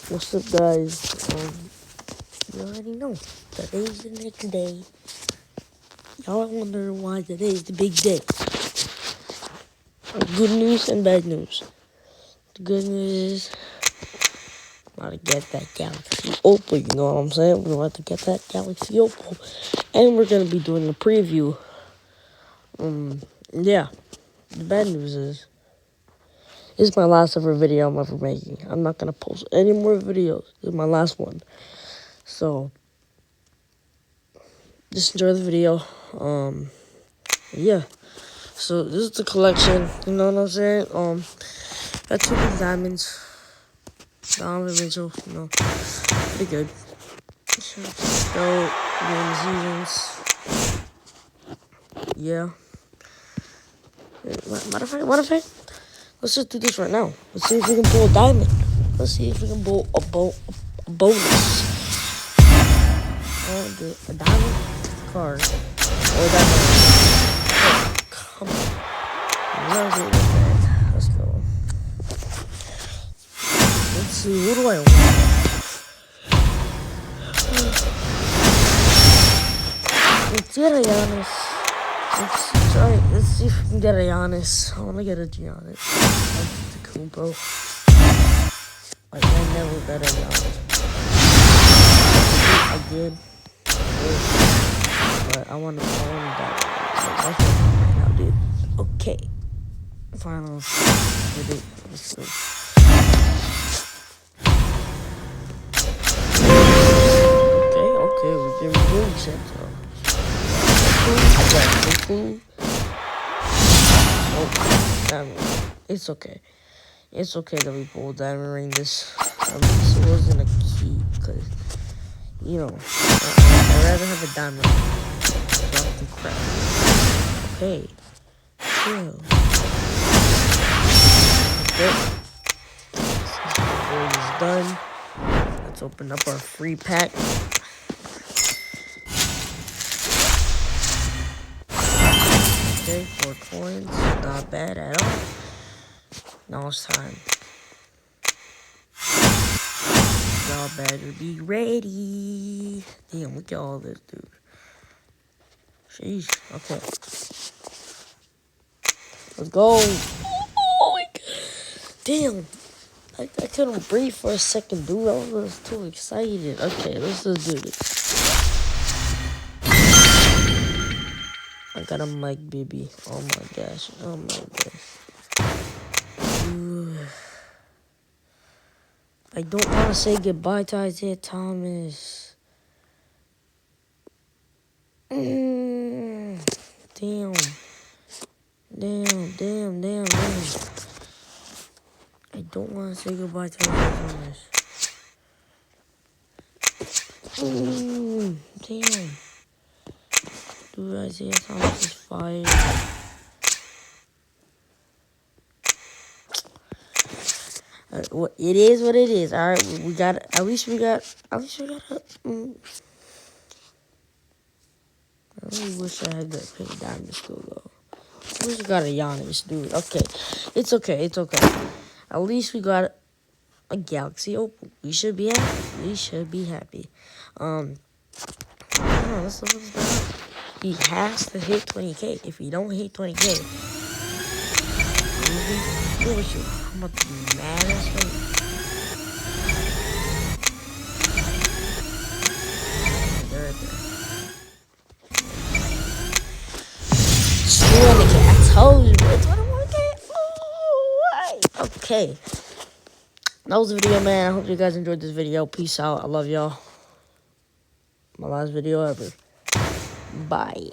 What's up, guys? You already know. Today's the next day. Y'all wonder why today's the big day. Good news and bad news. The good news is I'm about to get that Galaxy Opal, you know what I'm saying? We're about to get that Galaxy Opal. And we're going to be doing a preview. Yeah. The bad news is this is my last ever video I'm ever making. I'm not going to post any more videos. This is my last one. So, just enjoy the video. Yeah. So, this is the collection. You know what I'm saying? Got 2 big diamonds. Donovan Mitchell, you know, pretty good. So, game seasons. Yeah. Matter of fact, let's just do this right now. Let's see if we can pull a diamond. Let's see if we can pull a bonus. A diamond card. Or a diamond. Oh, come on. Let's go. Let's see, what do I want? Let's get a Giannis. Let's see if we can get a Giannis. I want to get a Giannis. That's the Kumpo. Like, I never got a Giannis. I did. But I want to that. That's right now, dude. Okay. Finals. Did it. Let's go. Okay, we're getting really shit, so. Oh, it's okay. It's okay that we pulled diamond ring this. This wasn't a key, because, you know, I'd rather have a diamond ring. So I can crap. Okay. Chill. Okay. This is done. Let's open up our free pack. Okay, 4 coins, not bad at all. Now it's time. Y'all better be ready. Damn, look at all this, dude. Sheesh, okay. Let's go. Oh my god. Damn. I couldn't breathe for a second, dude. I was too excited. Okay, let's just do this. I got a mic, baby. Oh my gosh. Oh my gosh. Ooh. I don't want to say goodbye to Isaiah Thomas. Damn. Damn. I don't want to say goodbye to Isaiah Thomas. Damn. Dude, Isaiah Thomas is fired. It is what it is. All right, we got. At least we got. I really wish I had that pink diamond still though. I wish we got a Giannis, dude. Okay, it's okay. At least we got a Galaxy Opal. We should be happy. Let's look at that. He has to hit 20K. If he don't hit 20K, I'm about to be mad as hell. They're right there. 20K. I told you, bro. 21K. Oh, okay. That was the video, man. I hope you guys enjoyed this video. Peace out. I love y'all. My last video ever. Bye.